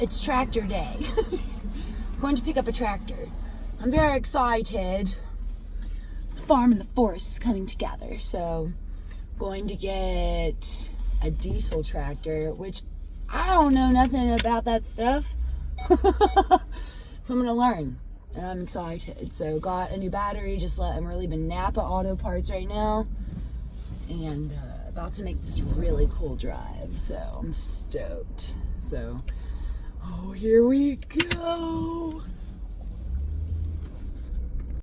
it's tractor day. I'm going to pick up a tractor. I'm very excited. The farm and the forest is coming together, so I'm going to get a diesel tractor, which I don't know nothing about that stuff. So I'm going to learn, and I'm excited. So got a new battery, we're leaving Napa Auto Parts right now, and about to make this really cool drive, so I'm stoked. So, oh, here we go.